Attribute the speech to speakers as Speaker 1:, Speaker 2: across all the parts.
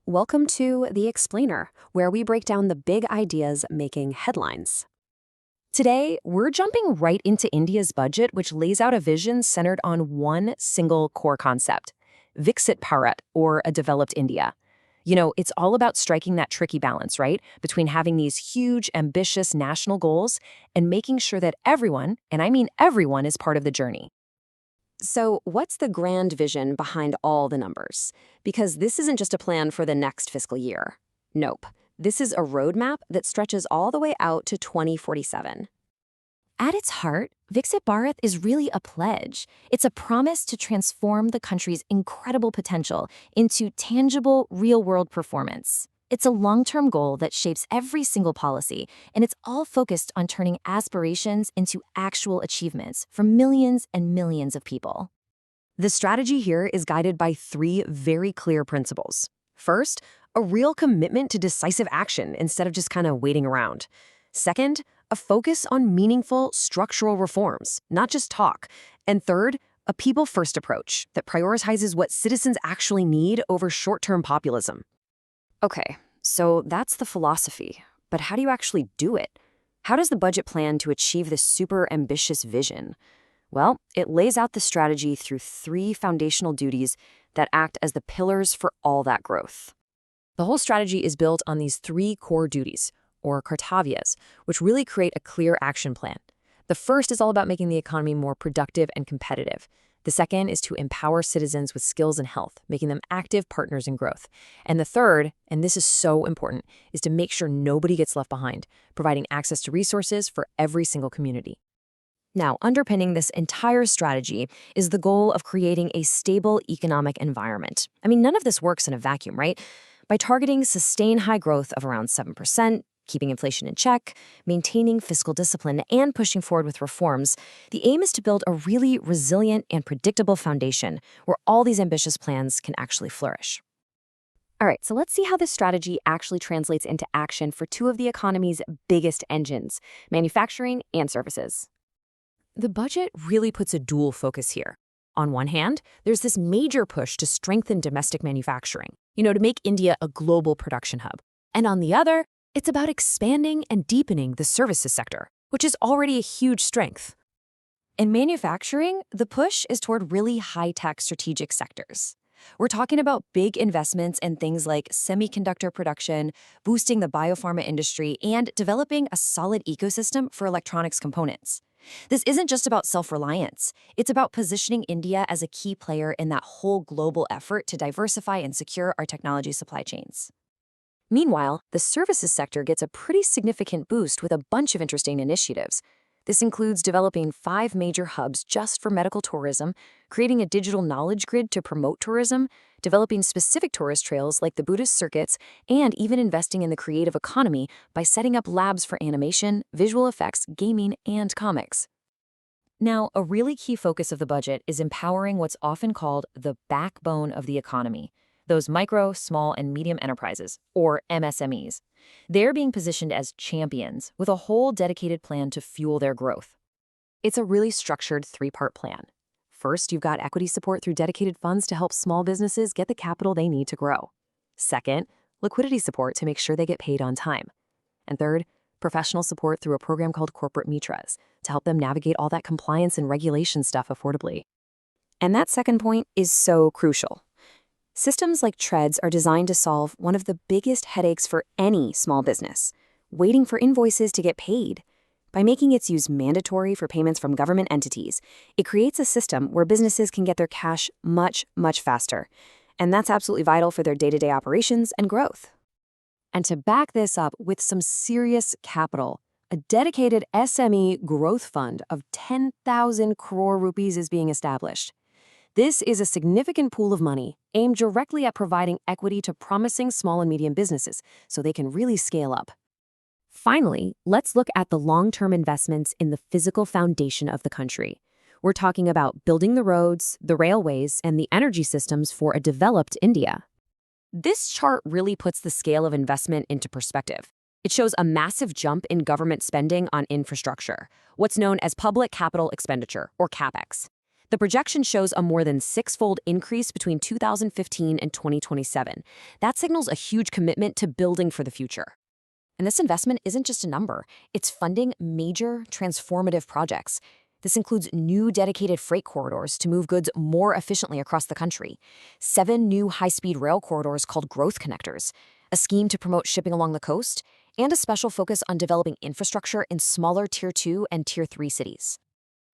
Speaker 1: Welcome to The Explainer, where we break down the big ideas making headlines. Today, we're jumping right into India's budget, which lays out a vision centered on one single core concept, Viksit Bharat, or a developed India. It's all about striking that tricky balance, right, between having these huge, ambitious national goals and making sure that everyone, and I mean everyone, is part of the journey. So, what's the grand vision behind all the numbers? Because this isn't just a plan for the next fiscal year. Nope. This is a roadmap that stretches all the way out to 2047. At its heart, Viksit Bharat is really a pledge. It's a promise to transform the country's incredible potential into tangible, real-world performance. It's a long-term goal that shapes every single policy, and it's all focused on turning aspirations into actual achievements for millions and millions of people. The strategy here is guided by three very clear principles. First, a real commitment to decisive action instead of just kind of waiting around. Second, a focus on meaningful structural reforms, not just talk. And third, a people-first approach that prioritizes what citizens actually need over short-term populism. Okay, so that's the philosophy. But how do you actually do it? How does the budget plan to achieve this super ambitious vision? Well, it lays out the strategy through three foundational duties that act as the pillars for all that growth. The whole strategy is built on these three core duties, or kartavyas, which really create a clear action plan. The first is all about making the economy more productive and competitive. The second is to empower citizens with skills and health, making them active partners in growth. And the third, and this is so important, is to make sure nobody gets left behind, providing access to resources for every single community. Now, underpinning this entire strategy is the goal of creating a stable economic environment. I mean, none of this works in a vacuum, right? By targeting sustained high growth of around 7%, keeping inflation in check, maintaining fiscal discipline, and pushing forward with reforms, the aim is to build a really resilient and predictable foundation where all these ambitious plans can actually flourish. All right, so let's see how this strategy actually translates into action for two of the economy's biggest engines, manufacturing and services. The budget really puts a dual focus here. On one hand, there's this major push to strengthen domestic manufacturing, to make India a global production hub. And on the other, it's about expanding and deepening the services sector, which is already a huge strength. In manufacturing, the push is toward really high-tech strategic sectors. We're talking about big investments in things like semiconductor production, boosting the biopharma industry, and developing a solid ecosystem for electronics components. This isn't just about self-reliance. It's about positioning India as a key player in that whole global effort to diversify and secure our technology supply chains. Meanwhile, the services sector gets a pretty significant boost with a bunch of interesting initiatives. This includes developing 5 major hubs just for medical tourism, creating a digital knowledge grid to promote tourism, developing specific tourist trails like the Buddhist circuits, and even investing in the creative economy by setting up labs for animation, visual effects, gaming, and comics. Now, a really key focus of the budget is empowering what's often called the backbone of the economy, those micro, small, and medium enterprises, or MSMEs. They're being positioned as champions with a whole dedicated plan to fuel their growth. It's a really structured 3-part plan. First, you've got equity support through dedicated funds to help small businesses get the capital they need to grow. Second, liquidity support to make sure they get paid on time. And third, professional support through a program called Corporate Mitras to help them navigate all that compliance and regulation stuff affordably. And that second point is so crucial. Systems like TREDS are designed to solve one of the biggest headaches for any small business, waiting for invoices to get paid. By making its use mandatory for payments from government entities, it creates a system where businesses can get their cash much, much faster. And that's absolutely vital for their day-to-day operations and growth. And to back this up with some serious capital, a dedicated SME growth fund of 10,000 crore rupees is being established. This is a significant pool of money aimed directly at providing equity to promising small and medium businesses so they can really scale up. Finally, let's look at the long-term investments in the physical foundation of the country. We're talking about building the roads, the railways, and the energy systems for a developed India. This chart really puts the scale of investment into perspective. It shows a massive jump in government spending on infrastructure, what's known as public capital expenditure, or CapEx. The projection shows a more than six-fold increase between 2015 and 2027. That signals a huge commitment to building for the future. And this investment isn't just a number, it's funding major transformative projects. This includes new dedicated freight corridors to move goods more efficiently across the country, 7 new high-speed rail corridors called growth connectors, a scheme to promote shipping along the coast, and a special focus on developing infrastructure in smaller Tier 2 and Tier 3 cities.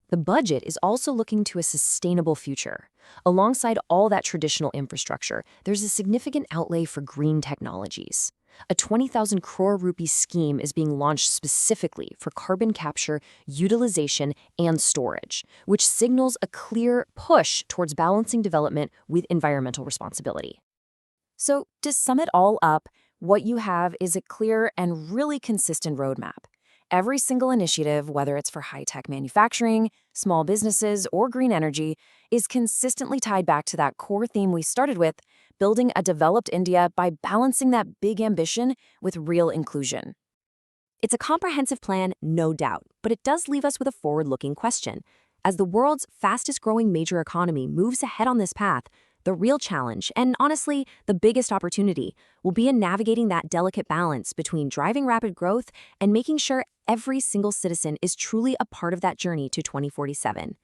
Speaker 1: The budget is also looking to a sustainable future. Alongside all that traditional infrastructure, there's a significant outlay for green technologies. A 20,000 crore rupee scheme is being launched specifically for carbon capture, utilization, and storage, which signals a clear push towards balancing development with environmental responsibility. So, to sum it all up, what you have is a clear and really consistent roadmap. Every single initiative, whether it's for high-tech manufacturing, small businesses, or green energy, is consistently tied back to that core theme we started with, building a developed India by balancing that big ambition with real inclusion. It's a comprehensive plan, no doubt, but it does leave us with a forward-looking question. As the world's fastest-growing major economy moves ahead on this path, the real challenge, and honestly, the biggest opportunity, will be in navigating that delicate balance between driving rapid growth and making sure every single citizen is truly a part of that journey to 2047.